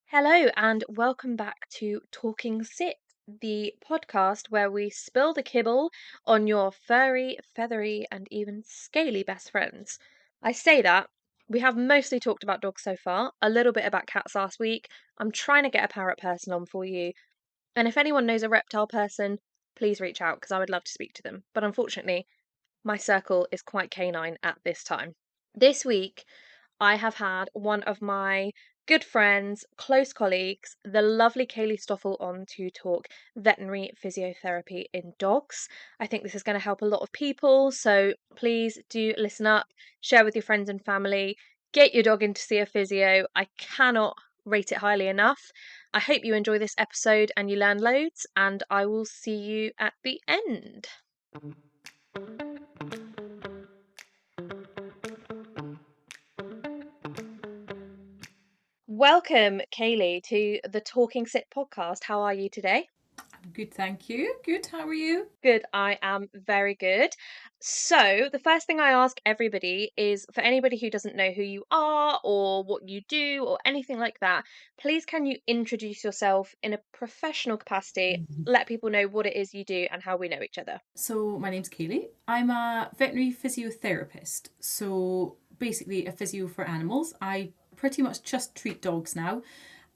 Hello, and welcome back to Talking Sit, the podcast where we spill the kibble on your furry, feathery, and even scaly best friends. I say that, we have mostly talked about dogs so far, a little bit about cats last week. I'm trying to get a parrot person on for you, and if anyone knows a reptile person, please reach out because I would love to speak to them. But unfortunately, my circle is quite canine at this time. This week, I have had one of my good friends, close colleagues, the lovely Kayleigh Stoffel, on to talk veterinary physiotherapy in dogs. I think this is going to help a lot of people, so please do listen up, share with your friends and family, get your dog in to see a physio. I cannot rate it highly enough. I hope you enjoy this episode and you learn loads, and I will see you at the end. Welcome, Kayleigh, to the Talking Sit podcast. How are you today? I'm good, thank you. Good, how are you? Good, I am very good. So, the first thing I ask everybody is for anybody who doesn't know who you are or what you do or anything like that, please can you introduce yourself in a professional capacity, let people know what it is you do and how we know each other. So, my name's Kayleigh. I'm a veterinary physiotherapist. So, basically, a physio for animals. I pretty much just treat dogs now.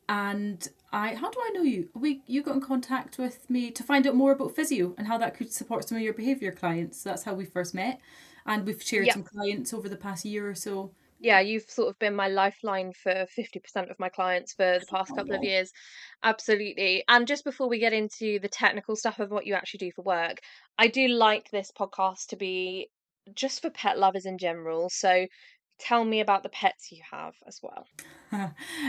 And how do I know you? You got in contact with me to find out more about physio and how that could support some of your behaviour clients. So that's how we first met. And we've shared Yeah. some clients over the past year or so. Yeah, you've sort of been my lifeline for 50% of my clients for the past couple of Oh. years. Absolutely. And just before we get into the technical stuff of what you actually do for work, I do like this podcast to be just for pet lovers in general. So tell me about the pets you have as well.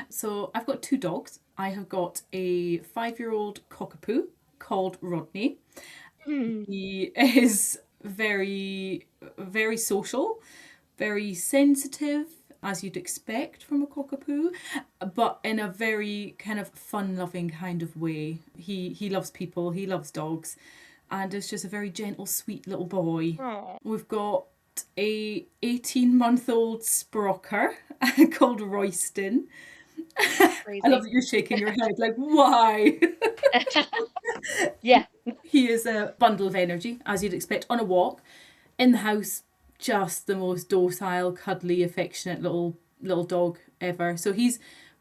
So I've got two dogs. I have got a 5-year-old cockapoo called Rodney. Hmm. He is very social, very sensitive, as you'd expect from a cockapoo, but in a very kind of fun-loving kind of way. He loves people, he loves dogs, and is just a very gentle, sweet little boy. Oh, We've got a 18-month-old sprocker called Royston. I love crazy. that you're shaking your head like, why? Yeah. He is a bundle of energy, as you'd expect, on a walk. In the house, just the most docile, cuddly, affectionate little dog ever. So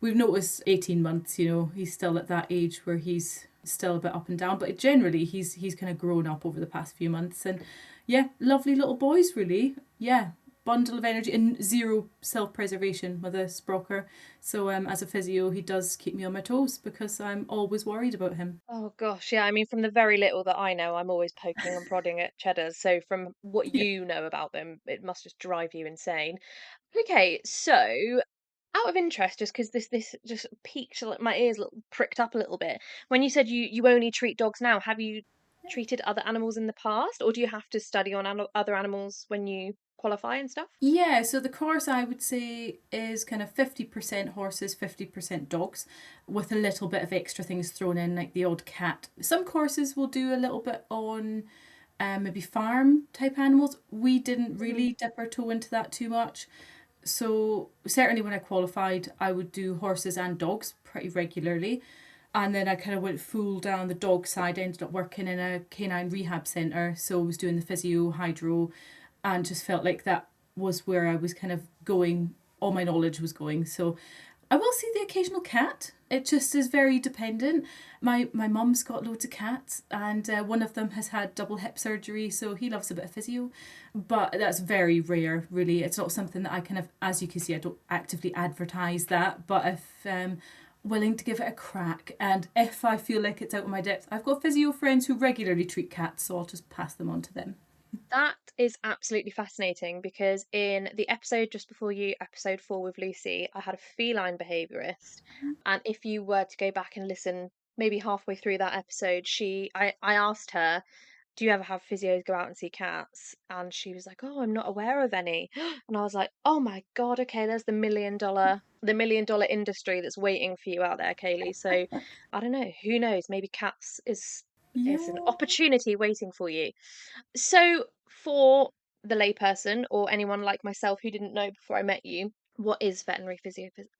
we've noticed 18 months, he's still at that age where he's still a bit up and down, but generally he's kind of grown up over the past few months. And yeah, lovely little boys, really. Yeah, bundle of energy and zero self-preservation with a sprocker. So as a physio, he does keep me on my toes because I'm always worried about him. Oh gosh, yeah. I mean, from the very little that I know, I'm always poking and prodding at cheddars. So from what Yeah. you know about them, it must just drive you insane. Okay, so out of interest, just because this just piqued like, my ears pricked up a little bit. When you said you only treat dogs now, have you treated other animals in the past, or do you have to study on other animals when you qualify and stuff? Yeah, so the course I would say is kind of 50% horses, 50% dogs, with a little bit of extra things thrown in, like the odd cat. Some courses will do a little bit on maybe farm type animals. We didn't Mm. really dip our toe into that too much. So, certainly when I qualified, I would do horses and dogs pretty regularly. And then I kind of went full down the dog side. I ended up working in a canine rehab centre. So I was doing the physio, hydro, and just felt like that was where I was kind of going, all my knowledge was going. So I will see the occasional cat. It just is very dependent. My mum's got loads of cats, and one of them has had double hip surgery, so he loves a bit of physio. But that's very rare, really. It's not something that I kind of, as you can see, I don't actively advertise that. But if willing to give it a crack, and if I feel like it's out of my depth, I've got physio friends who regularly treat cats, so I'll just pass them on to them. That is absolutely fascinating because in the episode just before you, episode 4 with Lucy, I had a feline behaviourist. And if you were to go back and listen maybe halfway through that episode, I asked her, do you ever have physios go out and see cats? And she was like, oh, I'm not aware of any. And I was like, oh my God, okay, there's the $1 million industry that's waiting for you out there, Kayleigh. So I don't know, who knows? Maybe cats is an Yeah. opportunity waiting for you. So for the layperson or anyone like myself who didn't know before I met you, what is veterinary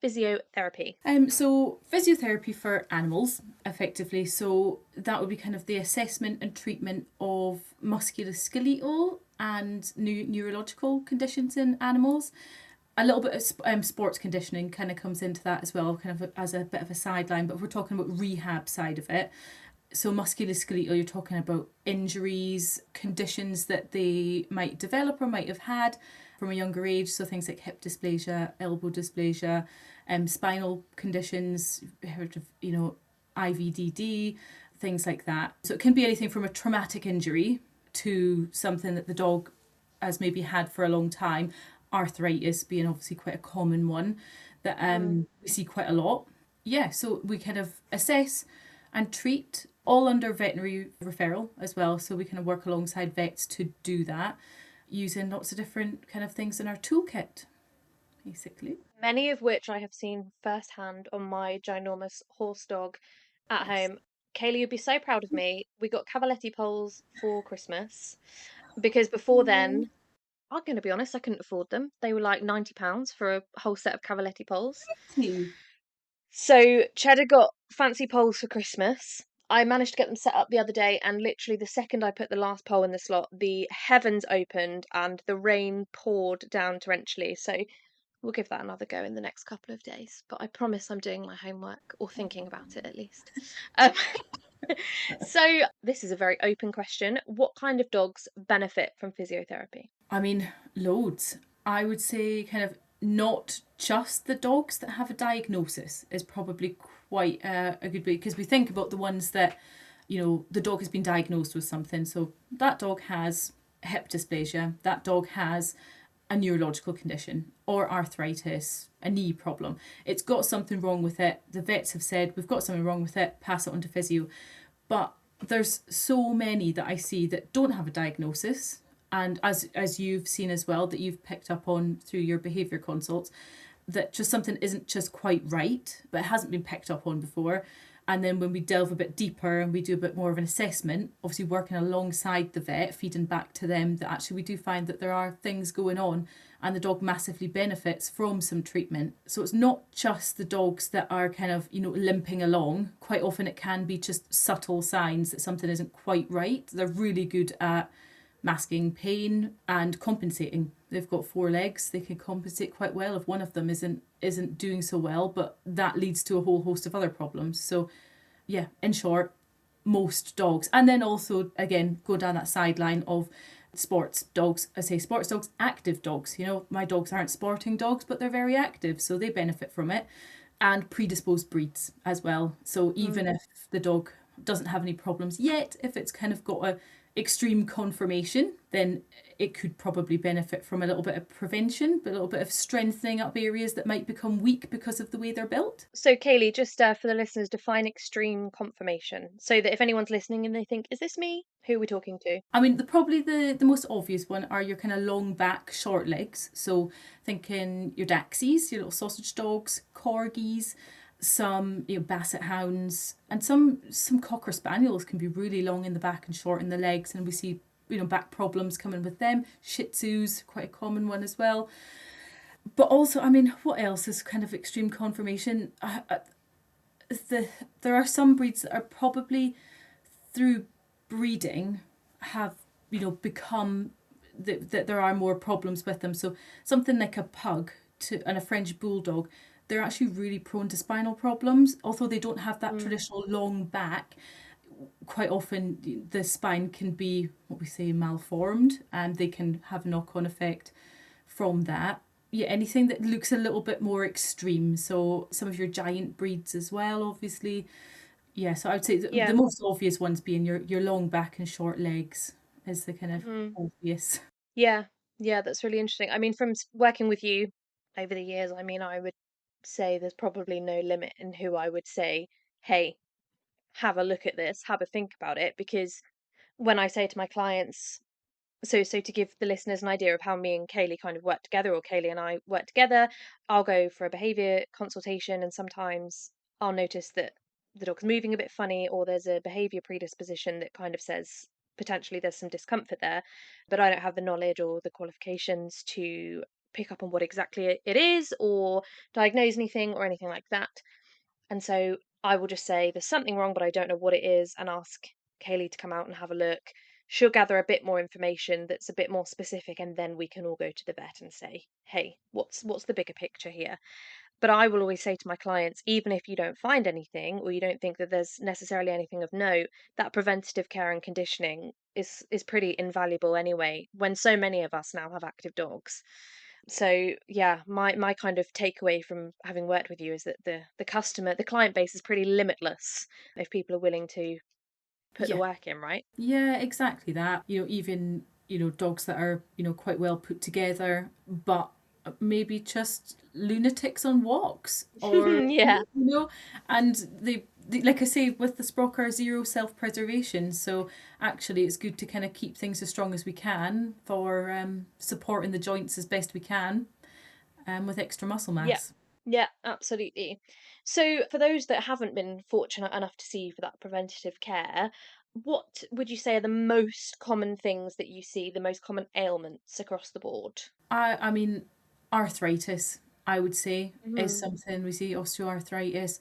physiotherapy? So physiotherapy for animals, effectively. So that would be kind of the assessment and treatment of musculoskeletal and neurological conditions in animals. A little bit of sports conditioning kind of comes into that as well, kind of as a bit of a sideline. But we're talking about rehab side of it. So musculoskeletal, you're talking about injuries, conditions that they might develop or might have had from a younger age. So things like hip dysplasia, elbow dysplasia, spinal conditions, heard of, IVDD, things like that. So it can be anything from a traumatic injury to something that the dog has maybe had for a long time. Arthritis being obviously quite a common one that Mm. we see quite a lot. Yeah, so we kind of assess and treat all under veterinary referral as well. So we kind of work alongside vets to do that using lots of different kind of things in our toolkit, basically. Many of which I have seen firsthand on my ginormous horse dog at Yes. home. Kayleigh, you'd be so proud of me. We got Cavaletti poles for Christmas because before Oh, then, I'm going to be honest, I couldn't afford them. They were like £90 for a whole set of Cavaletti poles. hey. So Cheddar got fancy poles for Christmas. I managed to get them set up the other day, and literally the second I put the last pole in the slot, the heavens opened and the rain poured down torrentially. So we'll give that another go in the next couple of days. But I promise I'm doing my homework or thinking about it at least. Um, so this is a very open question. What kind of dogs benefit from physiotherapy? I mean, loads. I would say kind of not just the dogs that have a diagnosis is probably quite a good way, because we think about the ones that, the dog has been diagnosed with something. So that dog has hip dysplasia, that dog has a neurological condition or arthritis, a knee problem. It's got something wrong with it. The vets have said, we've got something wrong with it, pass it on to physio. But there's so many that I see that don't have a diagnosis, and as you've seen as well, that you've picked up on through your behaviour consults, that just something isn't just quite right, but it hasn't been picked up on before. And then when we delve a bit deeper and we do a bit more of an assessment, obviously working alongside the vet, feeding back to them, that actually we do find that there are things going on and the dog massively benefits from some treatment. So it's not just the dogs that are kind of, limping along. Quite often it can be just subtle signs that something isn't quite right. They're really good at masking pain and compensating. They've got four legs, they can compensate quite well if one of them isn't doing so well, but that leads to a whole host of other problems. So yeah, in short, most dogs. And then also again go down that sideline of sports dogs. I say sports dogs, active dogs. My dogs aren't sporting dogs, but they're very active, so they benefit from it. And predisposed breeds as well. So even Mm. if the dog doesn't have any problems yet, if it's kind of got a extreme conformation, then it could probably benefit from a little bit of prevention, but a little bit of strengthening up areas that might become weak because of the way they're built. So, Kayleigh, just for the listeners, define extreme conformation so that if anyone's listening and they think, is this me? Who are we talking to? I mean, probably the most obvious one are your kind of long back, short legs. So thinking your Daxies, your little sausage dogs, corgis, some basset hounds, and some cocker spaniels can be really long in the back and short in the legs, and we see back problems coming with them. Shih Tzus, quite a common one as well. But also, I mean, what else is kind of extreme conformation? There are some breeds that are probably through breeding have become that there are more problems with them. So something like a pug and a French bulldog, they're actually really prone to spinal problems. Although they don't have that Mm. traditional long back, quite often the spine can be what we say malformed, and they can have a knock-on effect from that. Yeah, anything that looks a little bit more extreme. So some of your giant breeds as well, obviously. Yeah, so I would say the Yeah. most obvious ones being your long back and short legs is the kind of Mm. obvious. Yeah. Yeah, that's really interesting. I mean, from working with you over the years, I mean, I would say there's probably no limit in who I would say, hey, have a look at this, have a think about it, because when I say to my clients, so to give the listeners an idea of how me and Kayleigh kind of work together, or Kayleigh and I work together, I'll go for a behaviour consultation, and sometimes I'll notice that the dog's moving a bit funny, or there's a behaviour predisposition that kind of says potentially there's some discomfort there, but I don't have the knowledge or the qualifications to pick up on what exactly it is, or diagnose anything or anything like that. And so I will just say there's something wrong, but I don't know what it is, and ask Kayleigh to come out and have a look. She'll gather a bit more information that's a bit more specific, and then we can all go to the vet and say, "Hey, what's the bigger picture here?" But I will always say to my clients, even if you don't find anything, or you don't think that there's necessarily anything of note, that preventative care and conditioning is pretty invaluable anyway, when so many of us now have active dogs. So yeah, my kind of takeaway from having worked with you is that the client base is pretty limitless if people are willing to put the Yeah. work in, right? Yeah, exactly that. Even, dogs that are, quite well put together, but maybe just lunatics on walks or, Yeah. and they like I say, with the Sprocker, zero self-preservation. So actually it's good to kind of keep things as strong as we can for supporting the joints as best we can with extra muscle Yeah. mass. Yeah, absolutely. So for those that haven't been fortunate enough to see you for that preventative care, what would you say are the most common things that you see, the most common ailments across the board? I mean, arthritis, I would say, is Hmm. something we see, osteoarthritis,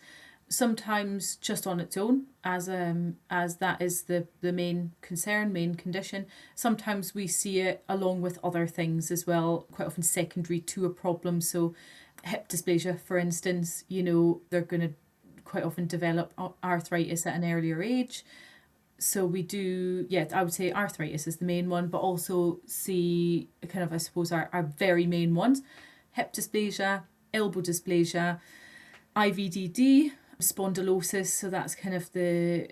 sometimes just on its own, as that is the main concern, main condition. Sometimes we see it along with other things as well, quite often secondary to a problem. So hip dysplasia, for instance, they're going to quite often develop arthritis at an earlier age. So we do, yeah, I would say arthritis is the main one, but also see kind of, I suppose, our very main ones: hip dysplasia, elbow dysplasia, IVDD, spondylosis. So that's kind of the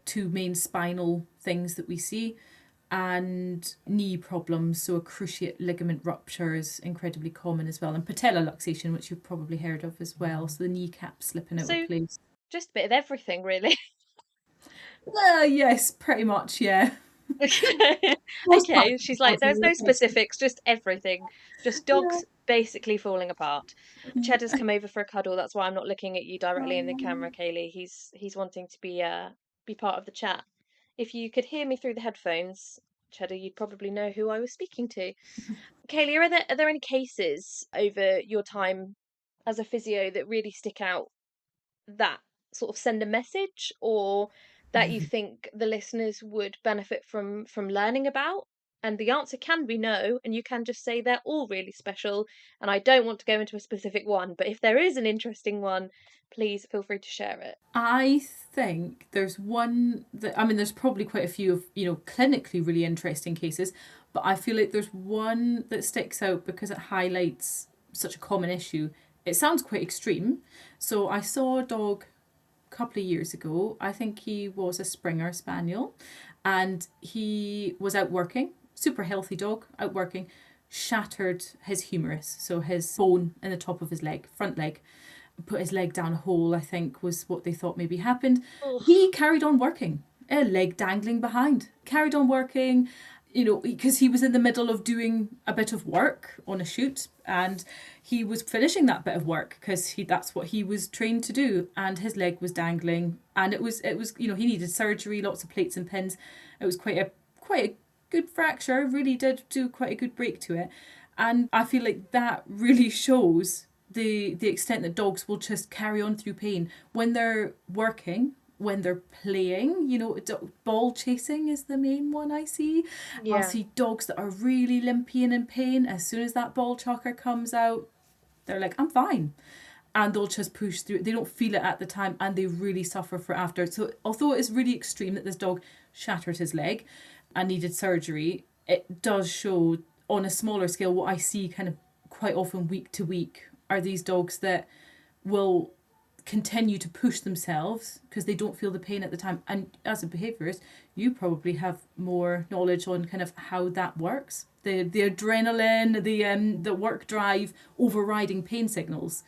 two main spinal things that we see. And knee problems, so a cruciate ligament rupture is incredibly common as well, and patella luxation, which you've probably heard of as well. So the kneecap slipping out of So place. just a bit of everything, really. Yes, pretty much, yeah. Okay. Most parts Okay, of the she's like, "There's body, no yes. specifics, just everything. Just Yeah. dogs basically falling apart." Cheddar's Yeah. come over for a cuddle, that's why I'm not looking at you directly in the camera, Um, Kayleigh. He's wanting to be part of the chat. If you could hear me through the headphones, Cheddar, you'd probably know who I was speaking to. Kayleigh, are there any cases over your time as a physio that really stick out, that sort of send a message, or that you think the listeners would benefit from learning about? And the answer can be no, and you can just say they're all really special, and I don't want to go into a specific one, but if there is an interesting one, please feel free to share it. I think there's one that, I mean, there's probably quite a few of, clinically really interesting cases, but I feel like there's one that sticks out because it highlights such a common issue. It sounds quite extreme. So I saw a dog a couple of years ago. I think he was a Springer Spaniel, and he was out working, super healthy dog, out working, shattered his humerus, so his bone in the top of his leg, front leg. Put his leg down a hole, I think, was what they thought maybe happened. Oh, He carried on working, a leg dangling behind, carried on working, because he was in the middle of doing a bit of work on a shoot, and he was finishing that bit of work because that's what he was trained to do, and his leg was dangling, and it was he needed surgery, lots of plates and pins. It was quite a good fracture, really did do quite a good break to it. And I feel like that really shows the extent that dogs will just carry on through pain when they're working, when they're playing. Ball chasing is the main one I see. I'll yeah. see dogs that are really limpy and in pain. As soon as that ball chocker comes out, they're like, I'm fine. And they'll just push through. They don't feel it at the time, and they really suffer for after. So although it's really extreme that this dog shattered his leg and needed surgery, it does show on a smaller scale what I see kind of quite often week to week are these dogs that will continue to push themselves because they don't feel the pain at the time. And as a behaviourist, you probably have more knowledge on kind of how that works. The adrenaline, the work drive overriding pain signals.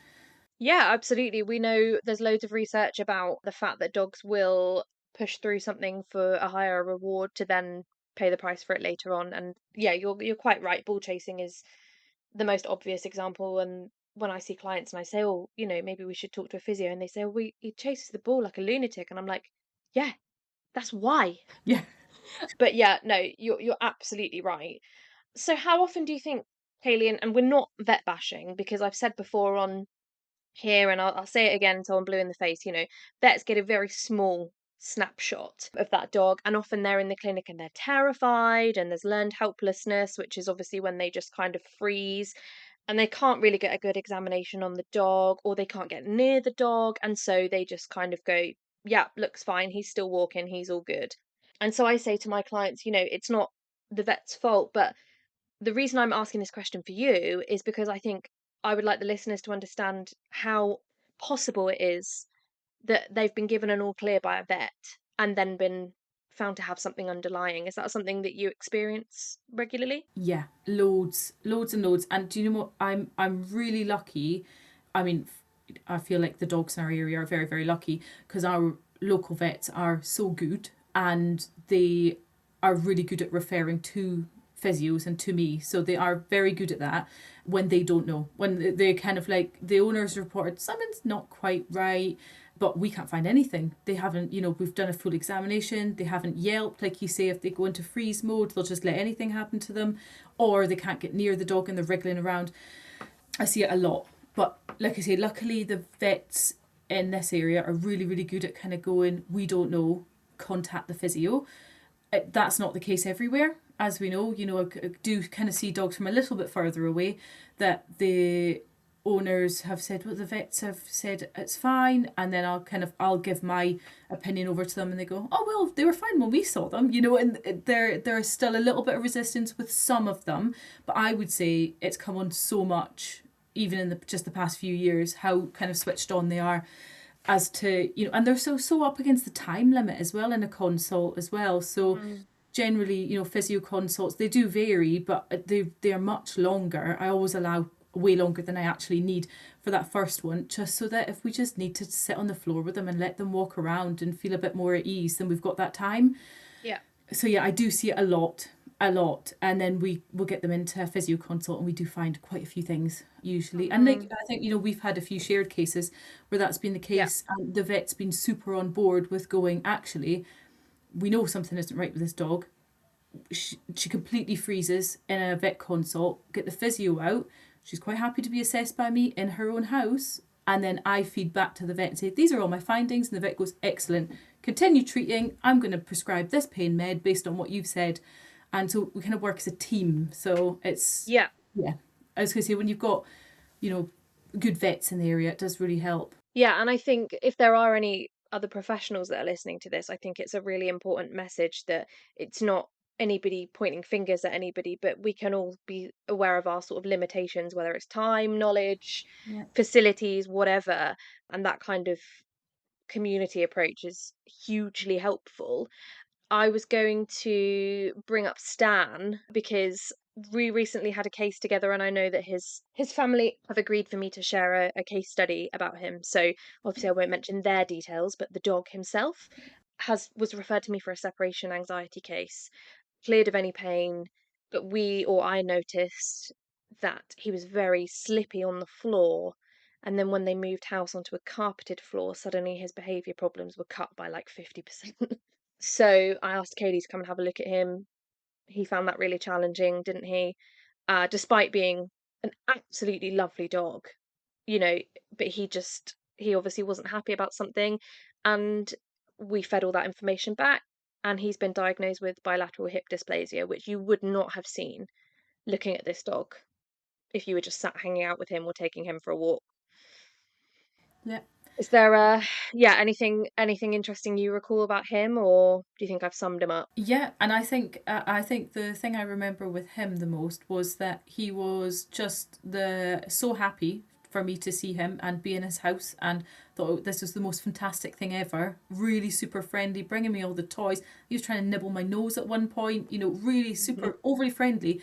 Yeah, absolutely. We know there's loads of research about the fact that dogs will push through something for a higher reward to then pay the price for it later on. And yeah, you're quite right. Bull chasing is the most obvious example. And when I see clients and I say, "Oh, maybe we should talk to a physio," and they say, "Oh, he chases the ball like a lunatic," and I'm like, "Yeah, that's why." Yeah. But yeah, no, you're absolutely right. So how often do you think, Kayleigh, and we're not vet bashing because I've said before on here, and I'll say it again until I'm blue in the face, vets get a very small snapshot of that dog, and often they're in the clinic and they're terrified, and there's learned helplessness, which is obviously when they just kind of freeze and they can't really get a good examination on the dog, or they can't get near the dog, and so they just kind of go, yeah, looks fine, he's still walking, he's all good. And so I say to my clients, it's not the vet's fault, but the reason I'm asking this question for you is because I think I would like the listeners to understand how possible it is that they've been given an all clear by a vet and then been found to have something underlying. Is that something that you experience regularly? Yeah, loads, loads and loads. And do you know what? I'm really lucky. I mean, I feel like the dogs in our area are very, very lucky because our local vets are so good and they are really good at referring to physios and to me. So they are very good at that when they don't know. When they kind of like the owners reported something's not quite right, but we can't find anything. They haven't, we've done a full examination. They haven't yelped. Like you say, if they go into freeze mode, they'll just let anything happen to them, or they can't get near the dog and they're wriggling around. I see it a lot. But like I say, luckily the vets in this area are really, really good at kind of going, we don't know, contact the physio. That's not the case everywhere. As we know, I do kind of see dogs from a little bit further away that the owners have said, well, the vets have said it's fine, and then I'll give my opinion over to them, and they go, oh well, they were fine when we saw them, and there is still a little bit of resistance with some of them, but I would say it's come on so much, even in just the past few years, how kind of switched on they are as to, and they're so up against the time limit as well in a consult as well. So Mm. generally, physio consults, they do vary, but they're much longer. I always allow way longer than I actually need for that first one, just so that if we just need to sit on the floor with them and let them walk around and feel a bit more at ease, then we've got that time. Yeah. So yeah, I do see it a lot, and then we will get them into a physio consult, and we do find quite a few things usually. And like Mm. I think we've had a few shared cases where that's been the Yeah. case, and the vet's been super on board with going, actually, we know something isn't right with this dog. She completely freezes in a vet consult, get the physio out. She's quite happy to be assessed by me in her own house. And then I feed back to the vet and say, these are all my findings. And the vet goes, excellent. Continue treating. I'm going to prescribe this pain med based on what you've said. And so we kind of work as a team. So it's, Yeah. yeah. I was going to say, when you've got, you know, good vets in the area, it does really help. Yeah, and I think if there are any other professionals that are listening to this, I think it's a really important message that it's not anybody pointing fingers at anybody, but we can all be aware of our sort of limitations, whether it's time, knowledge, Yeah. facilities, whatever. And that kind of community approach is hugely helpful. I was going to bring up Stan because we recently had a case together, and I know that his family have agreed for me to share a case study about him. So obviously I won't mention their details, but the dog himself was referred to me for a separation anxiety case, cleared of any pain, but I noticed that he was very slippy on the floor. And then when they moved house onto a carpeted floor, suddenly his behaviour problems were cut by like 50%. So I asked Katie to come and have a look at him. He found that really challenging, didn't he? Despite being an absolutely lovely dog, you know, but he obviously wasn't happy about something. And we fed all that information back. And he's been diagnosed with bilateral hip dysplasia, which you would not have seen looking at this dog if you were just sat hanging out with him or taking him for a walk. Yeah. Is there anything interesting you recall about him, or do you think I've summed him up? Yeah, and I think the thing I remember with him the most was that he was just the so happy for me to see him and be in his house, and thought this was the most fantastic thing ever. Really super friendly, bringing me all the toys. He was trying to nibble my nose at one point. Really super overly friendly.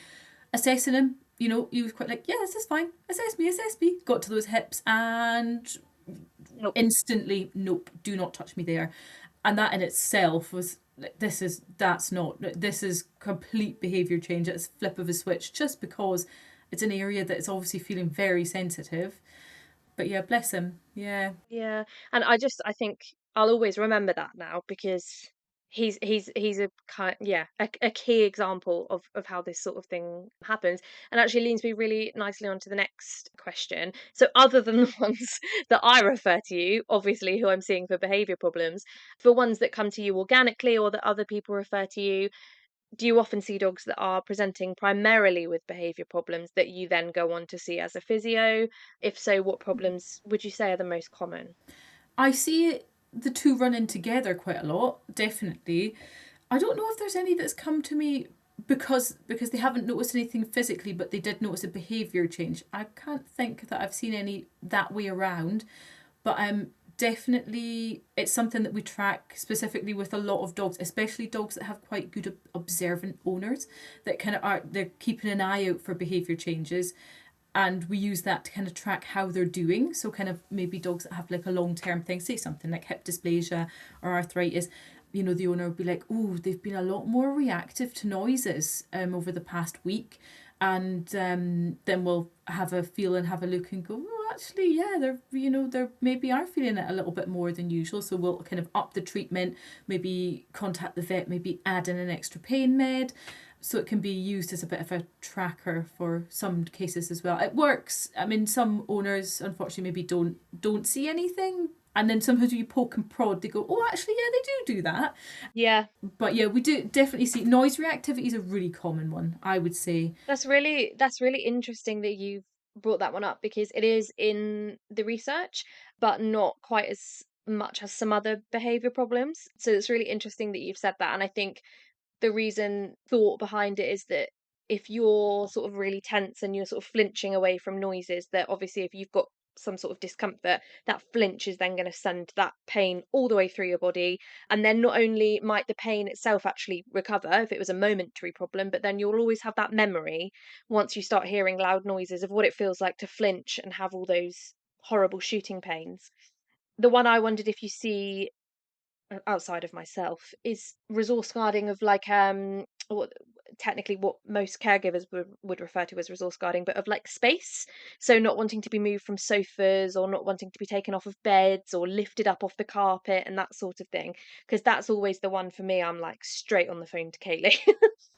Assessing him, he was quite like, yeah, this is fine. Assess me, assess me. Got to those hips and Nope. instantly, nope, do not touch me there. And that in itself was, this is complete behaviour change. It's flip of a switch, just because it's an area that is obviously feeling very sensitive. But yeah, bless him. Yeah. Yeah, and I think I'll always remember that now, because he's a kind yeah, a key example of how this sort of thing happens, and actually leads me really nicely on to the next question. So other than the ones that I refer to you, obviously who I'm seeing for behavior problems, for ones that come to you organically or that other people refer to you, do you often see dogs that are presenting primarily with behavior problems that you then go on to see as a physio? If so, what problems would you say are the most common? I see the two running together quite a lot, definitely. I don't know if there's any that's come to me because they haven't noticed anything physically, but they did notice a behaviour change. I can't think that I've seen any that way around, but definitely it's something that we track specifically with a lot of dogs, especially dogs that have quite good observant owners that kind of are, they're keeping an eye out for behaviour changes, and we use that to kind of track how they're doing. So kind of maybe dogs that have like a long-term thing, say something like hip dysplasia or arthritis, you know, the owner would be like, oh, they've been a lot more reactive to noises over the past week. And then we'll have a feel and have a look and go, oh, actually, yeah, they're maybe are feeling it a little bit more than usual. So we'll kind of up the treatment, maybe contact the vet, maybe add in an extra pain med. So it can be used as a bit of a tracker for some cases as well. It works. I mean, some owners unfortunately maybe don't see anything, and then sometimes you poke and prod, they go, oh, actually, yeah, they do that. Yeah, But yeah, we do definitely see noise reactivity is a really common one, I would say. that's really interesting that you've brought that one up, because it is in the research, but not quite as much as some other behavior problems. So it's really interesting that you've said that, and I think the reason thought behind it is that if you're sort of really tense and you're sort of flinching away from noises, that obviously if you've got some sort of discomfort, that flinch is then going to send that pain all the way through your body. And then not only might the pain itself actually recover if it was a momentary problem, but then you'll always have that memory once you start hearing loud noises of what it feels like to flinch and have all those horrible shooting pains. The one I wondered if you see outside of myself is resource guarding of like what technically what most caregivers would refer to as resource guarding, but of like space. So not wanting to be moved from sofas, or not wanting to be taken off of beds or lifted up off the carpet and that sort of thing, because that's always the one for me. I'm like straight on the phone to Kayleigh.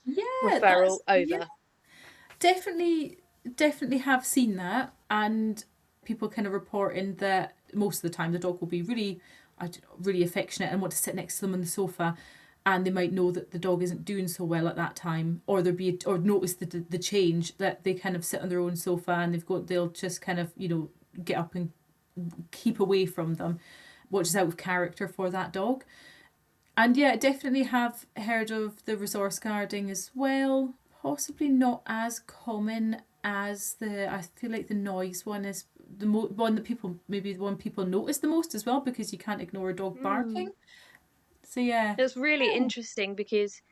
Yeah, Referral yeah, over. definitely have seen that, and people kind of reporting that most of the time the dog will be really, really affectionate and want to sit next to them on the sofa, and they might know that the dog isn't doing so well at that time, or or notice the change that they kind of sit on their own sofa and they'll just kind of get up and keep away from them, which is out of character for that dog. And yeah, definitely have heard of the resource guarding as well. Possibly not as common as I feel like the noise one is one that maybe the one people notice the most as well, because you can't ignore a dog Hmm. barking. So yeah. It's really Yeah. interesting because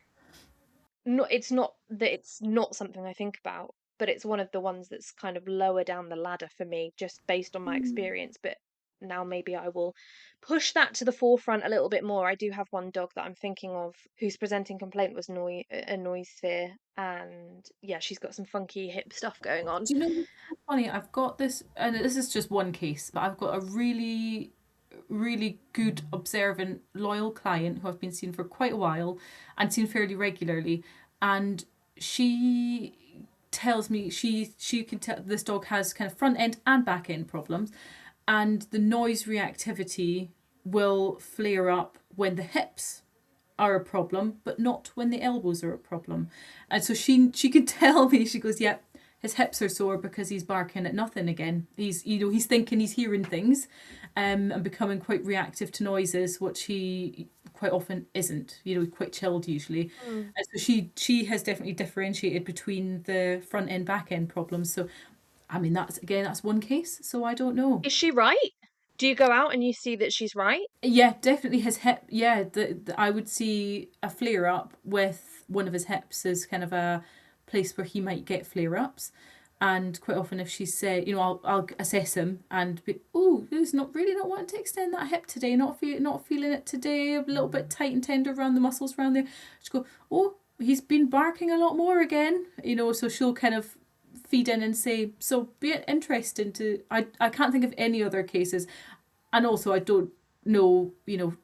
it's not that it's not something I think about, but it's one of the ones that's kind of lower down the ladder for me, just based on my experience. But now maybe I will push that to the forefront a little bit more. I do have one dog that I'm thinking of whose presenting complaint was a noise fear, and yeah, she's got some funky hip stuff going on. Do you know what's so funny? I've got this, and this is just one case, but I've got a really, really good, observant, loyal client who I've been seeing for quite a while and seen fairly regularly. And she tells me she can tell this dog has kind of front end and back end problems, and the noise reactivity will flare up when the hips are a problem, but not when the elbows are a problem. And so she can tell me, she goes, yeah, his hips are sore because he's barking at nothing again. He's thinking he's hearing things, and becoming quite reactive to noises, which he quite often isn't. Quite chilled usually. Mm. And so she has definitely differentiated between the front end back end problems. So I mean that's one case. So I don't know. Is she right? Do you go out and you see that she's right? Yeah, definitely his hip. Yeah, I would see a flare up with one of his hips as kind of a place where he might get flare ups. And quite often, if she said, I'll assess him and be, oh, he's not wanting to extend that hip today, not feeling it today, a little bit tight and tender around the muscles around there. She go, oh, he's been barking a lot more again, so she'll kind of feed in and say, so be it interesting to, I can't think of any other cases. And also, I don't know,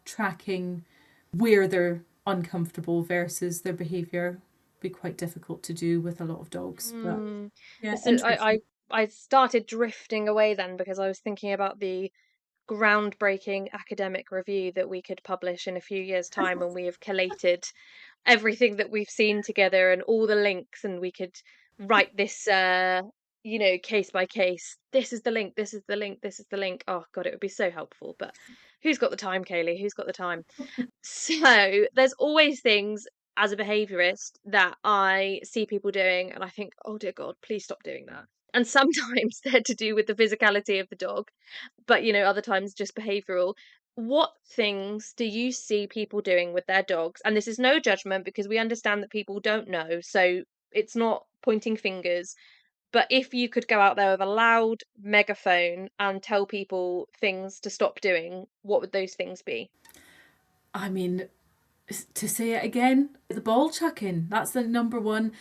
tracking where they're uncomfortable versus their behaviour be quite difficult to do with a lot of dogs. But Mm. yeah, This is, interesting. I started drifting away then because I was thinking about the groundbreaking academic review that we could publish in a few years' time when we have collated everything that we've seen together and all the links, and we could write this case by case. This is the link, this is the link, this is the link. Oh god, it would be so helpful, but who's got the time, Kayleigh? Who's got the time? So there's always things as a behaviorist that I see people doing and I think, oh dear God, please stop doing that. And sometimes they're to do with the physicality of the dog, but other times just behavioral. What things do you see people doing with their dogs? And this is no judgment because we understand that people don't know. So it's not pointing fingers. But if you could go out there with a loud megaphone and tell people things to stop doing, what would those things be? I mean, to say it again, the ball chucking, that's the number one.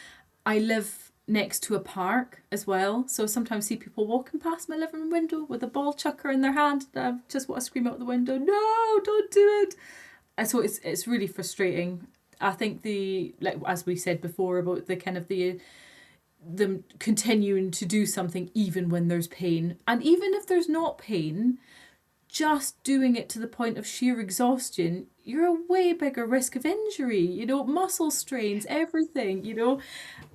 I live next to a park as well, so sometimes see people walking past my living room window with a ball chucker in their hand. And I just want to scream out the window, no, don't do it. And so it's really frustrating. I think like as we said before about the kind of the them continuing to do something even when there's pain, and even if there's not pain, just doing it to the point of sheer exhaustion, you're a way bigger risk of injury, muscle strains, everything.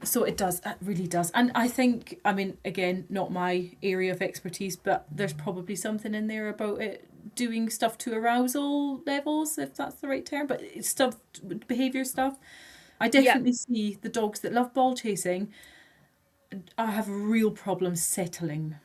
So it really does. And I think, I mean, again, not my area of expertise, but there's probably something in there about it doing stuff to arousal levels, if that's the right term, but it's stuff, behavior stuff. I Yeah. definitely see the dogs that love ball chasing. I have real problems Like, settling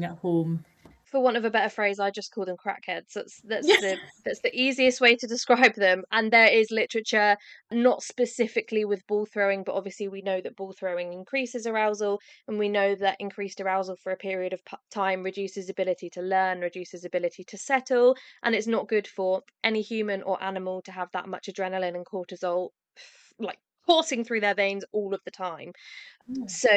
at home. for want of a better phrase, I just call them crackheads. That's Yes. the easiest way to describe them. And there is literature, not specifically with ball throwing, but obviously we know that ball throwing increases arousal, and we know that increased arousal for a period of time reduces ability to learn, reduces ability to settle, and it's not good for any human or animal to have that much adrenaline and cortisol like coursing through their veins all of the time. So,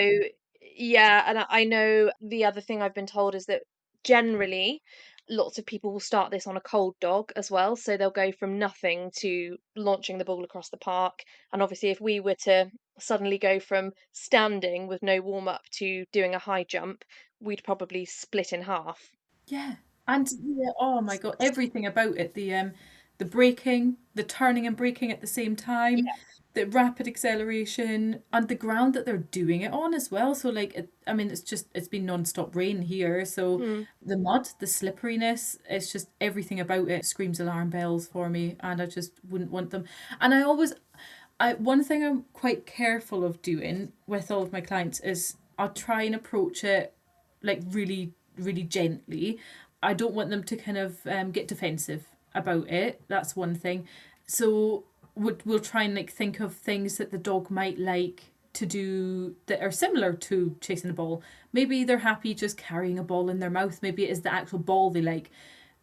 yeah, and I know the other thing I've been told is that generally lots of people will start this on a cold dog as well. So they'll go from nothing to launching the ball across the park. And obviously, if we were to suddenly go from standing with no warm up to doing a high jump, we'd probably split in half. Yeah. And yeah, oh my God, everything about it. The braking, the turning and braking at the same time, Yeah. the rapid acceleration, and the ground that they're doing it on as well. So like I mean it's been non-stop rain here. So Mm. the mud, the slipperiness, it's just everything about it screams alarm bells for me, and I just wouldn't want them. And I one thing I'm quite careful of doing with all of my clients is I'll try and approach it like really, really gently. I don't want them to kind of get defensive about it. That's one thing. So we'll try and like think of things that the dog might like to do that are similar to chasing a ball. Maybe they're happy just carrying a ball in their mouth. Maybe it is the actual ball they like.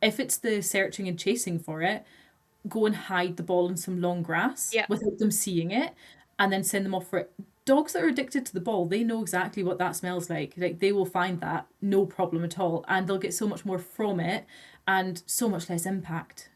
If it's the searching and chasing for it, go and hide the ball in some long grass Yeah. without them seeing it, and then send them off for it. Dogs that are addicted to the ball, they know exactly what that smells like. Like they will find that no problem at all, and they'll get so much more from it, and so much less impact.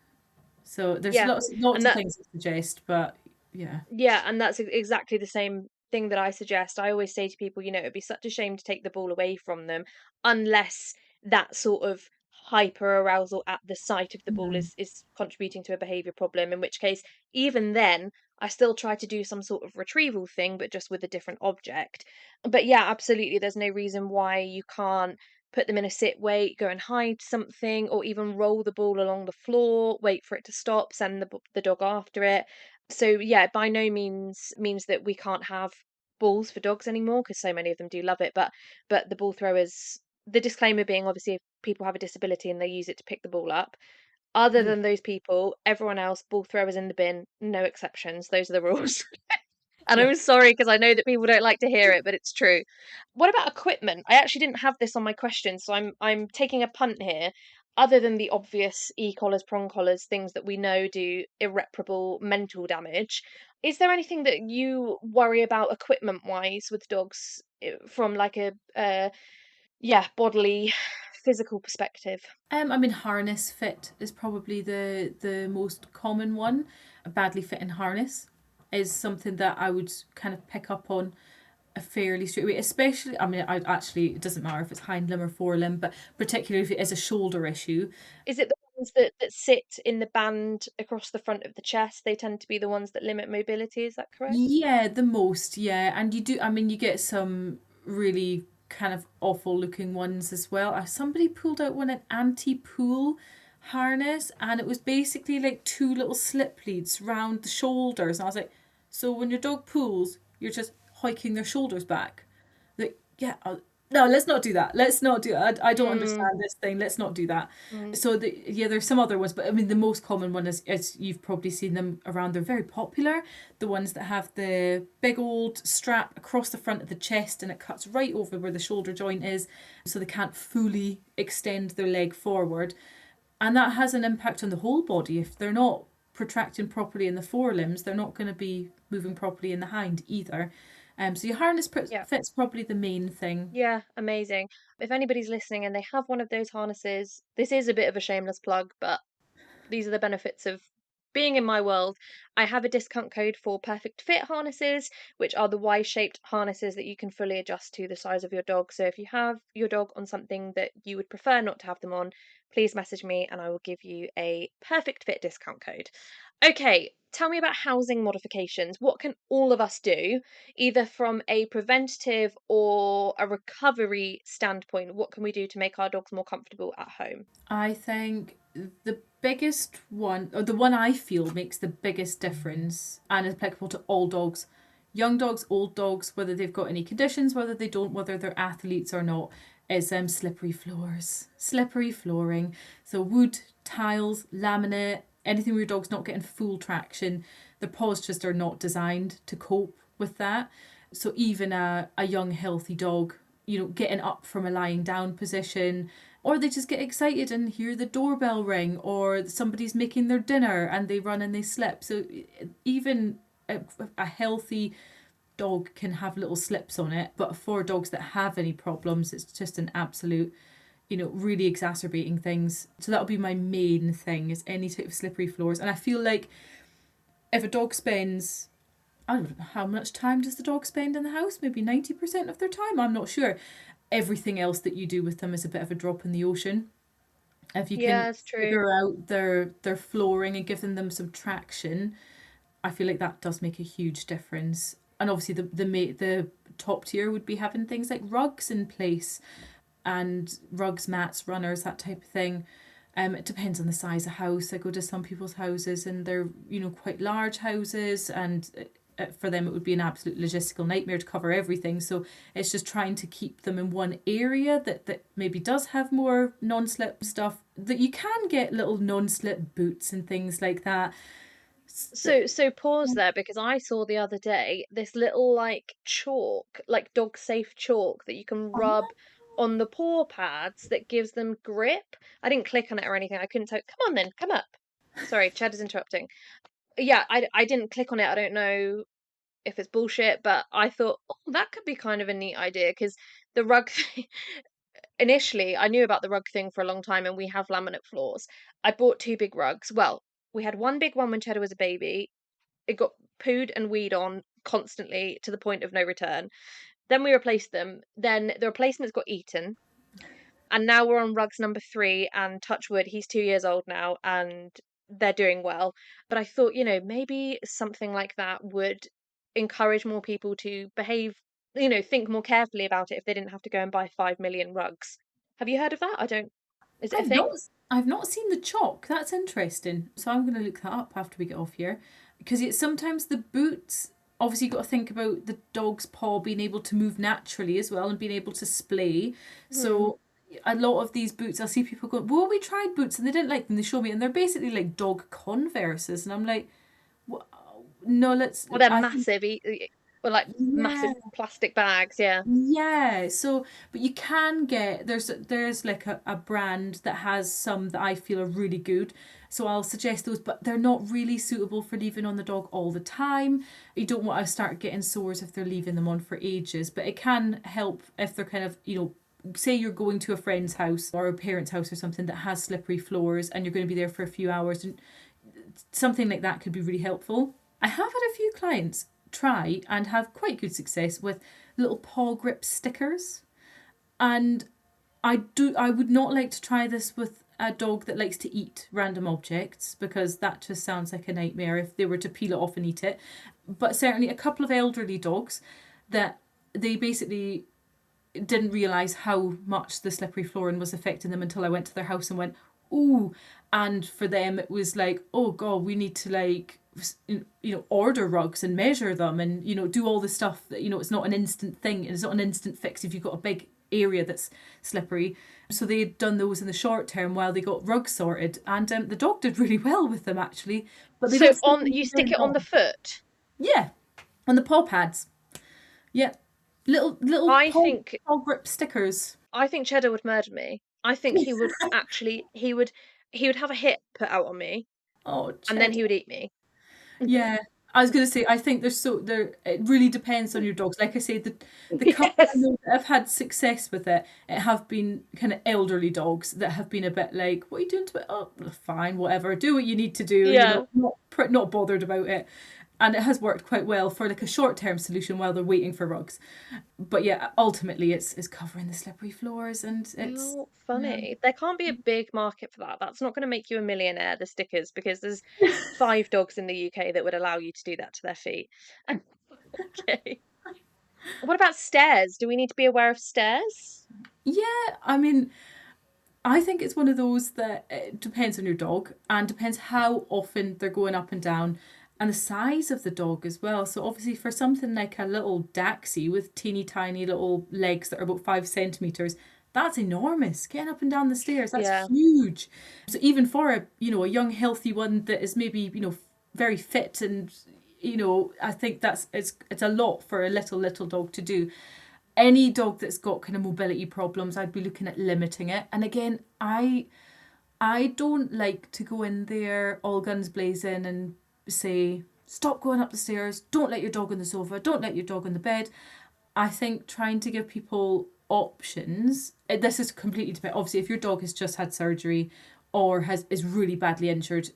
So there's Yeah. lots And of that things to suggest, but yeah. Yeah, and that's exactly the same thing that I suggest. I always say to people, it'd be such a shame to take the ball away from them unless that sort of hyper arousal at the sight of the ball Mm. is contributing to a behavior problem, in which case, even then, I still try to do some sort of retrieval thing, but just with a different object. But yeah, absolutely, there's no reason why you can't put them in a sit wait, go and hide something, or even roll the ball along the floor, wait for it to stop, send the dog after it. So yeah, by no means that we can't have balls for dogs anymore because so many of them do love it. But the ball throwers, the disclaimer being obviously if people have a disability and they use it to pick the ball up. Other Yeah. than those people, everyone else, ball throwers in the bin, no exceptions. Those are the rules. And Yeah. I'm sorry because I know that people don't like to hear it, but it's true. What about equipment? I actually didn't have this on my question, so I'm taking a punt here. Other than the obvious e-collars, prong collars, things that we know do irreparable mental damage, is there anything that you worry about equipment-wise with dogs from like a yeah, bodily, physical perspective? I mean, harness fit is probably the most common one. A badly fitting harness is something that I would kind of pick up on a fairly straight away. Especially, I mean, I actually it doesn't matter if it's hind limb or forelimb, but particularly if it is a shoulder issue. Is it the ones that sit in the band across the front of the chest? They tend to be the ones that limit mobility, is that correct? Yeah, the most, yeah. And you do, I mean, you get some really kind of awful looking ones as well. Somebody pulled out an anti-pull harness, and it was basically like two little slip leads round the shoulders. And I was like, so when your dog pulls, you're just hiking their shoulders back. Like, yeah, no, let's not do that. Let's not do that. I don't Mm, understand this thing. Let's not do that. mm. So yeah, there's some other ones, but I mean the most common one is you've probably seen them around. They're very popular. The ones that have the big old strap across the front of the chest and it cuts right over where the shoulder joint is, so they can't fully extend their leg forward, and that has an impact on the whole body. If they're not protracting properly in the forelimbs, they're not going to be moving properly in the hind either. So your harness Yeah. fit's probably the main thing. Yeah, amazing. If anybody's listening and they have one of those harnesses, this is a bit of a shameless plug, but these are the benefits of being in my world. I have a discount code for Perfect Fit harnesses, which are the Y-shaped harnesses that you can fully adjust to the size of your dog. So if you have your dog on something that you would prefer not to have them on, please message me and I will give you a Perfect Fit discount code. Okay, tell me about housing modifications. What can all of us do, either from a preventative or a recovery standpoint? What can we do to make our dogs more comfortable at home? I think the biggest one, or the one I feel makes the biggest difference and is applicable to all dogs, young dogs, old dogs, whether they've got any conditions, whether they don't, whether they're athletes or not, is slippery floors, slippery flooring. So wood, tiles, laminate, anything where your dog's not getting full traction. The paws just are not designed to cope with that. So even a young healthy dog, getting up from a lying down position, or they just get excited and hear the doorbell ring, or somebody's making their dinner and they run and they slip. So even a healthy dog can have little slips on it, but for dogs that have any problems, it's just an absolute, really exacerbating things. So that'll be my main thing, is any type of slippery floors. And I feel like if a dog spends, I don't know, how much time does the dog spend in the house? Maybe 90% of their time, I'm not sure. Everything else that you do with them is a bit of a drop in the ocean. If you can Yeah, it's true. figure out their flooring and giving them some traction, I feel like that does make a huge difference. And obviously the top tier would be having things like rugs in place, and rugs, mats, runners, that type of thing. It depends on the size of house. I go to some people's houses and they're, quite large houses, and for them it would be an absolute logistical nightmare to cover everything. So it's just trying to keep them in one area that maybe does have more non-slip stuff, that you can get little non-slip boots and things like that. So pause there because I saw the other day this little like chalk, like dog safe chalk that you can rub on the paw pads that gives them grip. I didn't click on it or anything. I couldn't tell. Come on then, come up. Sorry, Chad is interrupting. Yeah, I didn't click on it. I don't know if it's bullshit, but I thought, oh, that could be kind of a neat idea because the rug thing, initially I knew about the rug thing for a long time and we have laminate floors. I bought two big rugs. Well, we had one big one when Cheddar was a baby. It got pooed and weed on constantly to the point of no return. Then we replaced them. Then the replacements got eaten. And now we're on rugs number three. And touch wood, he's 2 years old now and they're doing well. But I thought, maybe something like that would encourage more people to behave, think more carefully about it if they didn't have to go and buy 5 million rugs. Have you heard of that? I don't. Is it a I've thing? not I've not seen the chalk. That's interesting. So I'm going to look that up after we get off here, because it's sometimes the boots. Obviously, you've got to think about the dog's paw being able to move naturally as well and being able to splay. Hmm. So a lot of these boots, I'll see people go, "Well, we tried boots and they didn't like them." They show me, and they're basically like dog Converses, and I'm like, "What? no, let's. Or they're I think massive, or like yeah. massive plastic bags, yeah. Yeah, so but you can get there's like a brand that has some that I feel are really good. So I'll suggest those, but they're not really suitable for leaving on the dog all the time. You don't want to start getting sores if they're leaving them on for ages, but it can help if they're kind of, say you're going to a friend's house or a parent's house or something that has slippery floors and you're going to be there for a few hours, and something like that could be really helpful. I have had a few clients try and have quite good success with little paw grip stickers. And I would not like to try this with a dog that likes to eat random objects, because that just sounds like a nightmare if they were to peel it off and eat it. But certainly a couple of elderly dogs that they basically didn't realize how much the slippery flooring was affecting them until I went to their house and went, ooh. And for them, it was like, oh God, we need to like, order rugs and measure them and, do all the stuff that, it's not an instant thing. It's not an instant fix if you've got a big area that's slippery. So they'd done those in the short term while they got rugs sorted. And the dog did really well with them, actually. But they So don't stay on in you very stick it on the long. foot. Yeah, on the paw pads. Yeah, little I paw, think paw grip stickers. I think Cheddar would murder me. I think he would have a hit put out on me, Oh, and then Ched. he would eat me. Yeah, I was gonna say I think there's so there. It really depends on your dogs. Like I say, the couple I Yes. know that have had success with it have been kind of elderly dogs that have been a bit like, "What are you doing to it? Oh, fine, whatever. Do what you need to do. Yeah. Not bothered about it." And it has worked quite well for like a short-term solution while they're waiting for rugs. But yeah, ultimately it's covering the slippery floors and it's How yeah. funny. There can't be a big market for that. That's not going to make you a millionaire, the stickers, because there's 5 dogs in the UK that would allow you to do that to their feet. Okay. What about stairs? Do we need to be aware of stairs? Yeah, I mean, I think it's one of those that it depends on your dog and depends how often they're going up and down and the size of the dog as well. So obviously for something like a little Daxi with teeny tiny little legs that are about 5 centimeters, that's enormous. Getting up and down the stairs, that's Yeah. huge. So even for a young healthy one that is maybe, very fit and I think it's a lot for a little dog to do. Any dog that's got kind of mobility problems, I'd be looking at limiting it. And again, I don't like to go in there all guns blazing and say, stop going up the stairs, don't let your dog on the sofa, don't let your dog on the bed. I think trying to give people options, this is completely dependent. Obviously, if your dog has just had surgery or is really badly injured,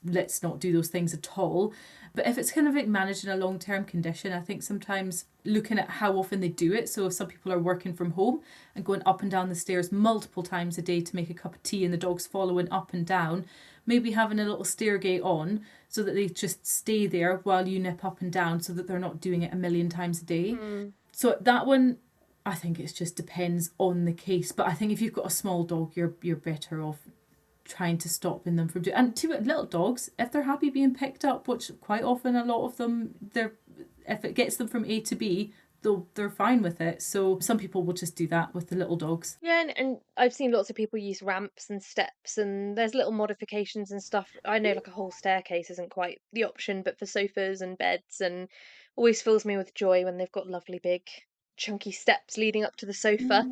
let's not do those things at all. But if it's kind of like managing a long term condition, I think sometimes looking at how often they do it. So if some people are working from home and going up and down the stairs multiple times a day to make a cup of tea and the dog's following up and down, maybe having a little stair gate on so that they just stay there while you nip up and down so that they're not doing it a million times a day. Hmm. So that one, I think it just depends on the case. But I think if you've got a small dog, you're better off trying to stopping them from doing. And to little dogs, if they're happy being picked up, which quite often a lot of them, they're if it gets them from A to B, they're fine with it. So some people will just do that with the little dogs. Yeah, and I've seen lots of people use ramps and steps, and there's little modifications and stuff. I know like a whole staircase isn't quite the option, but for sofas and beds, and always fills me with joy when they've got lovely big chunky steps leading up to the sofa.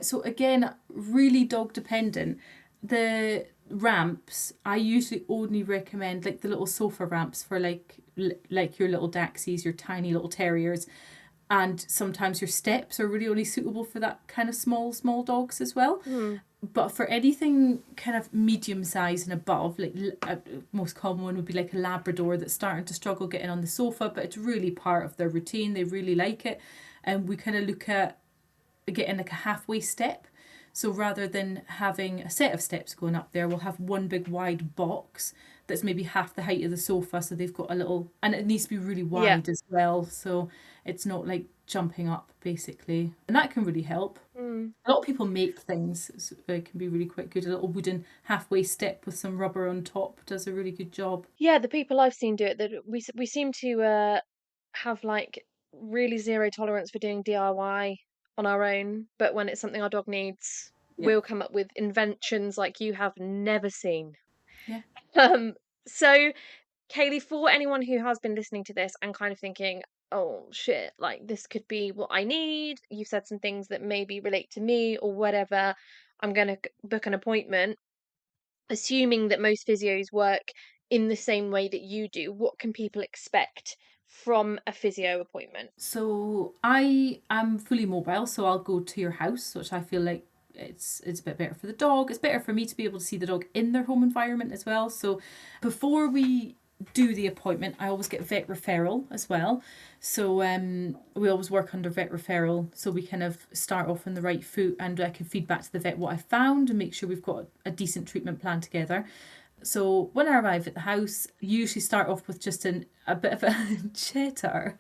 So again, really dog dependent. The ramps I usually only recommend like the little sofa ramps for like your little Daxies, your tiny little terriers, and sometimes your steps are really only suitable for that kind of small dogs as well. Hmm. But for anything kind of medium size and above, like most common one would be like a Labrador that's starting to struggle getting on the sofa, but it's really part of their routine. They really like it, and we kind of look at getting like a halfway step. So rather than having a set of steps going up there, we'll have one big wide box that's maybe half the height of the sofa. So they've got a little, and it needs to be really Yeah. wide as well. So it's not like jumping up basically. And that can really help. Hmm. A lot of people make things, so it can be really quite good. A little wooden halfway step with some rubber on top does a really good job. Yeah, the people I've seen do it, that we seem to have like really zero tolerance for doing DIY on our own, but when it's something our dog needs, Yeah, we'll come up with inventions like you have never seen. yeah. Um, so Kayleigh, for anyone who has been listening to this and kind of thinking, oh shit, like this could be what I need. You've said some things that maybe relate to me or whatever. I'm going to book an appointment. Assuming that most physios work in the same way that you do, what can people expect from a physio appointment? So I am fully mobile, so I'll go to your house, which I feel like it's a bit better for the dog. It's better for me to be able to see the dog in their home environment as well. So before we do the appointment, I always get vet referral as well. So we always work under vet referral, so we kind of start off on the right foot, and I can feed back to the vet what I found and make sure we've got a decent treatment plan together. So when I arrive at the house, I usually start off with just a bit of a cheddar.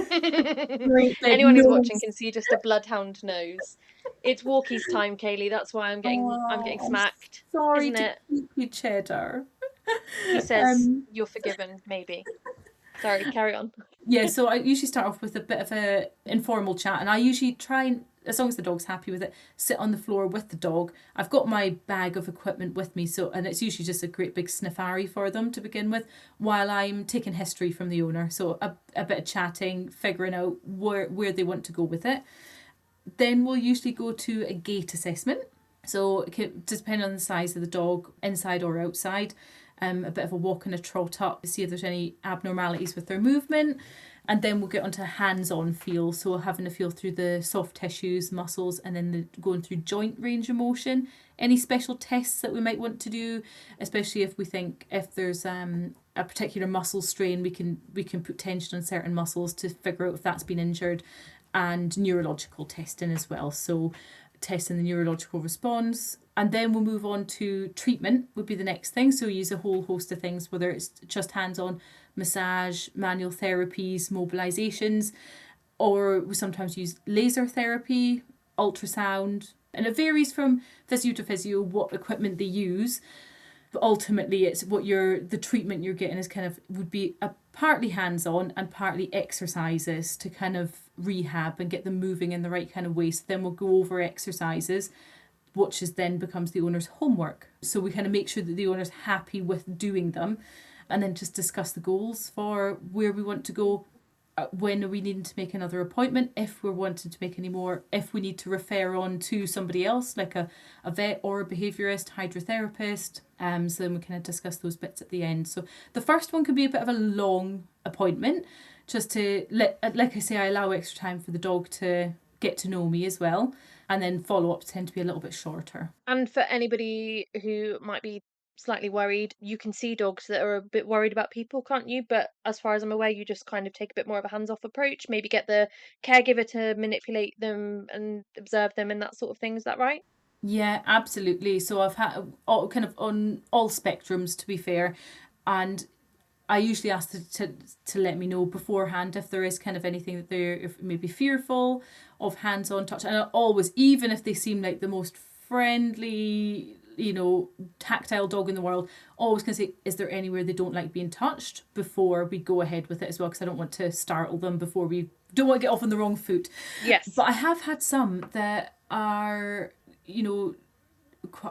Great big Anyone who's watching nose. can see just a bloodhound nose. It's walkies time, Kayleigh. That's why I'm getting Oh, smacked, sorry isn't to it? keep you cheddar. He says Um, you're forgiven, maybe. Sorry, carry on. yeah, so I usually start off with a bit of a informal chat, and I usually try and, as long as the dog's happy with it, sit on the floor with the dog. I've got my bag of equipment with me, so, and it's usually just a great big sniffari for them to begin with, while I'm taking history from the owner. So a bit of chatting, figuring out where they want to go with it. Then we'll usually go to a gait assessment. So it can depend on the size of the dog, inside or outside. A bit of a walk and a trot up to see if there's any abnormalities with their movement. And then we'll get onto hands-on feel. So having a feel through the soft tissues, muscles, and then going through joint range of motion. Any special tests that we might want to do, especially if we think if there's a particular muscle strain, we can put tension on certain muscles to figure out if that's been injured, and neurological testing as well. So testing the neurological response, and then we'll move on to treatment would be the next thing. So we use a whole host of things, whether it's just hands-on massage, manual therapies, mobilizations, or we sometimes use laser therapy, ultrasound, and it varies from physio to physio what equipment they use. But ultimately it's the treatment you're getting is kind of would be a partly hands-on and partly exercises to kind of rehab and get them moving in the right kind of way. So then we'll go over exercises, which is then becomes the owner's homework. So we kind of make sure that the owner's happy with doing them, and then just discuss the goals for where we want to go. When are we needing to make another appointment, if we're wanting to make any more, if we need to refer on to somebody else like a vet or a behaviourist, hydrotherapist. So then we kind of discuss those bits at the end. So the first one can be a bit of a long appointment, just to like I say, I allow extra time for the dog to get to know me as well, and then follow-ups tend to be a little bit shorter. And for anybody who might be slightly worried, you can see dogs that are a bit worried about people, can't you? But as far as I'm aware, you just kind of take a bit more of a hands-off approach, maybe get the caregiver to manipulate them and observe them and that sort of thing. Is that right? Yeah, absolutely. So I've had all kind of on all spectrums, to be fair, and I usually ask to let me know beforehand if there is kind of anything that they're maybe fearful of hands-on touch. And I always, even if they seem like the most friendly, tactile dog in the world, always can say, is there anywhere they don't like being touched before we go ahead with it as well? Because I don't want to startle them before we don't want to get off on the wrong foot. Yes. But I have had some that are,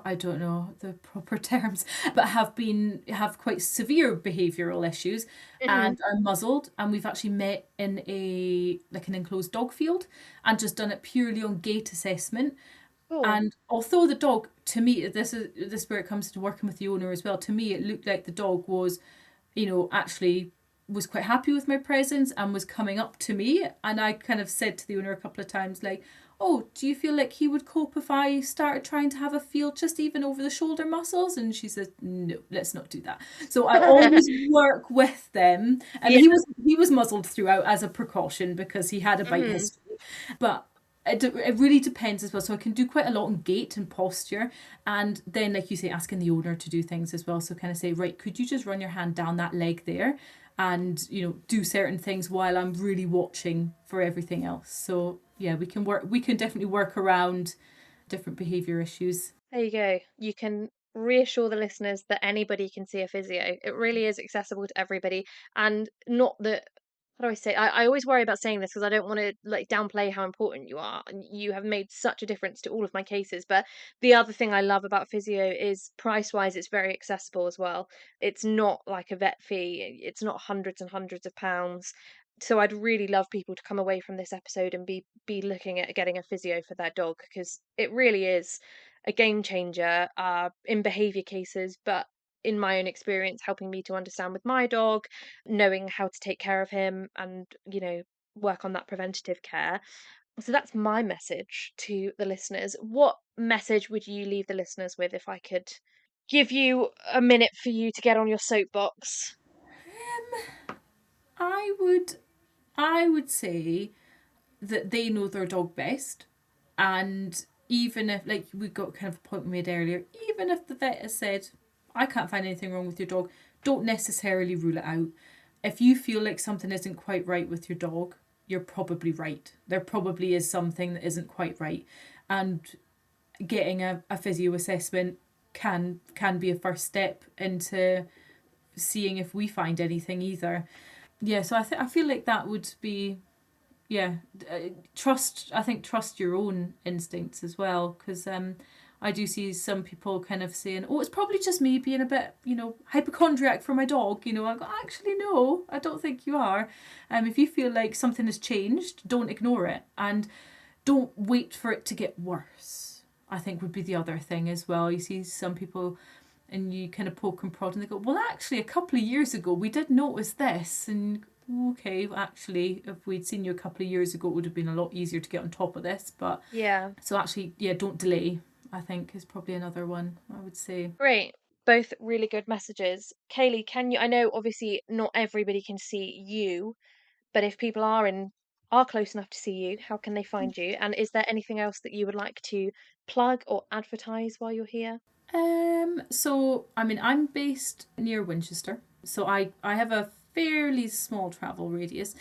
I don't know the proper terms, but have quite severe behavioural issues Hmm. and are muzzled. And we've actually met in an enclosed dog field and just done it purely on gait assessment. Cool. And although the dog, to me, this is where it comes to working with the owner as well. To me, it looked like the dog was, actually was quite happy with my presence and was coming up to me. And I kind of said to the owner a couple of times, like, oh, do you feel like he would cope if I started trying to have a feel just even over the shoulder muscles? And she said, no, let's not do that. So I always work with them. And Yeah. he was muzzled throughout as a precaution because he had a bite Hmm. history. But it really depends as well. So I can do quite a lot on gait and posture. And then, like you say, asking the owner to do things as well. So kind of say, right, could you just run your hand down that leg there? And, do certain things while I'm really watching for everything else. So yeah, we can definitely work around different behavior issues. There you go. You can reassure the listeners that anybody can see a physio. It really is accessible to everybody. And not that how do I say? I always worry about saying this because I don't want to like downplay how important you are. And you have made such a difference to all of my cases. But the other thing I love about physio is price wise, it's very accessible as well. It's not like a vet fee, it's not hundreds and hundreds of pounds. So I'd really love people to come away from this episode and be looking at getting a physio for their dog because it really is a game changer in behavior cases, but in my own experience helping me to understand with my dog, knowing how to take care of him and, work on that preventative care. So that's my message to the listeners. What message would you leave the listeners with if I could give you a minute for you to get on your soapbox? I would I would say that they know their dog best, and even if, like we got kind of a point we made earlier, even if the vet has said, I can't find anything wrong with your dog, don't necessarily rule it out. If you feel like something isn't quite right with your dog, you're probably right. There probably is something that isn't quite right. And getting a physio assessment can be a first step into seeing if we find anything either. Yeah, so I feel like that would be, yeah, trust. I think trust your own instincts as well, because I do see some people kind of saying, "Oh, it's probably just me being a bit, hypochondriac for my dog." I go, actually, no, I don't think you are. If you feel like something has changed, don't ignore it, and don't wait for it to get worse. I think would be the other thing as well. You see some people, and you kind of poke and prod, and they go, "Well, actually, a couple of years ago, we did notice this," and okay, well, actually, if we'd seen you a couple of years ago, it would have been a lot easier to get on top of this. But Yeah. so actually, yeah, don't delay, I think is probably another one I would say. Great. Both really good messages. Kayleigh, can you I know obviously not everybody can see you, but if people are close enough to see you, how can they find you? And is there anything else that you would like to plug or advertise while you're here? So I mean, I'm based near Winchester, so I have a fairly small travel radius,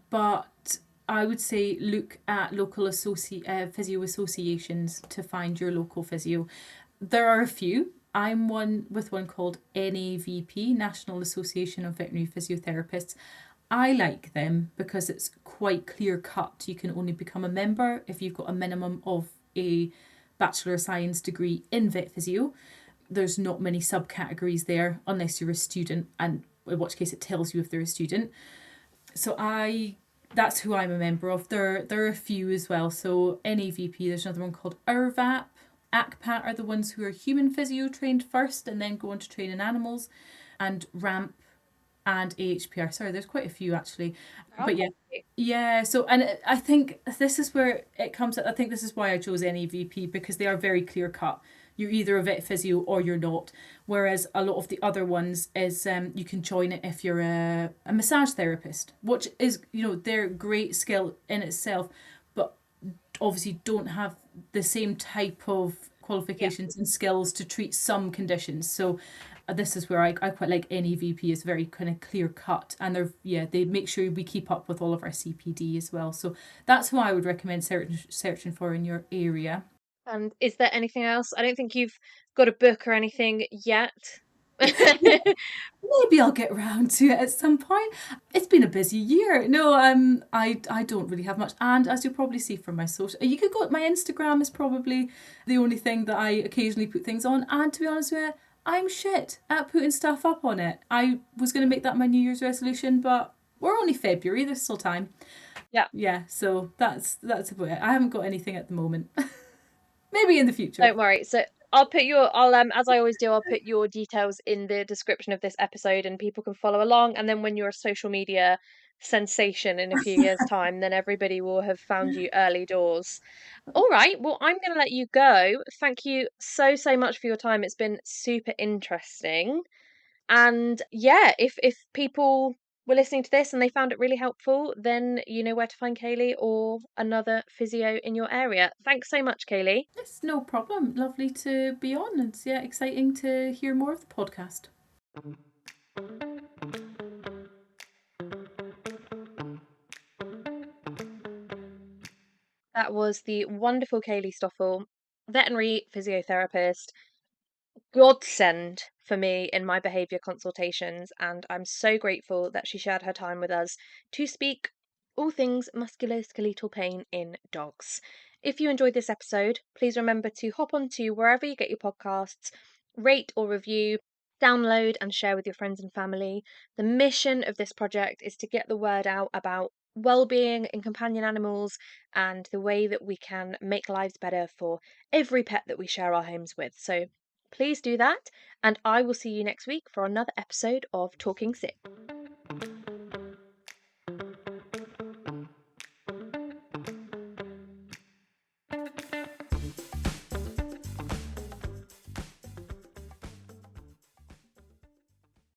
but I would say look at local physio associations to find your local physio. There are a few. I'm one called NAVP, National Association of Veterinary Physiotherapists. I like them because it's quite clear cut. You can only become a member if you've got a minimum of a Bachelor of Science degree in vet physio. There's not many subcategories there unless you're a student, and in which case it tells you if they're a student. So that's who I'm a member of. There are a few as well. So NAVP, there's another one called IRVAP. ACPAT are the ones who are human physio trained first and then go on to train in animals. And RAMP and AHPR. Sorry, there's quite a few actually. But yeah. Okay. Yeah, so and I think this is where it comes. I think this is why I chose NAVP, because they are very clear cut. You're either a vet physio or you're not. Whereas a lot of the other ones is you can join it if you're a massage therapist, which is, they're great skill in itself, but obviously don't have the same type of Yeah. qualifications and skills to treat some conditions. So this is where I quite like NEVP. Is very kind of clear cut, and they make sure we keep up with all of our CPD as well. So that's who I would recommend searching for in your area. And is there anything else? I don't think you've got a book or anything yet. Maybe I'll get round to it at some point. It's been a busy year. No, I don't really have much. And as you'll probably see from my social, you could go. My Instagram is probably the only thing that I occasionally put things on. And to be honest with you, I'm shit at putting stuff up on it. I was going to make that my New Year's resolution, but we're only February. There's still time. Yeah. Yeah, so that's about it. I haven't got anything at the moment. Maybe in the future. Don't worry. So I'll as I always do, I'll put your details in the description of this episode and people can follow along. And then when you're a social media sensation in a few years' time, then everybody will have found you early doors. All right. Well, I'm going to let you go. Thank you so, so much for your time. It's been super interesting. And yeah, if people were listening to this and they found it really helpful, then you know where to find Kayleigh or another physio in your area. Thanks so much, Kayleigh. It's no problem. Lovely to be on. It's exciting to hear more of the podcast. That was the wonderful Kayleigh Stoffel, veterinary physiotherapist. godsend for me in my behaviour consultations, and I'm so grateful that she shared her time with us to speak all things musculoskeletal pain in dogs. If you enjoyed this episode, please remember to hop onto wherever you get your podcasts, rate or review, download and share with your friends and family. The mission of this project is to get the word out about well-being in companion animals and the way that we can make lives better for every pet that we share our homes with. So please do that, and I will see you next week for another episode of Talking Sick.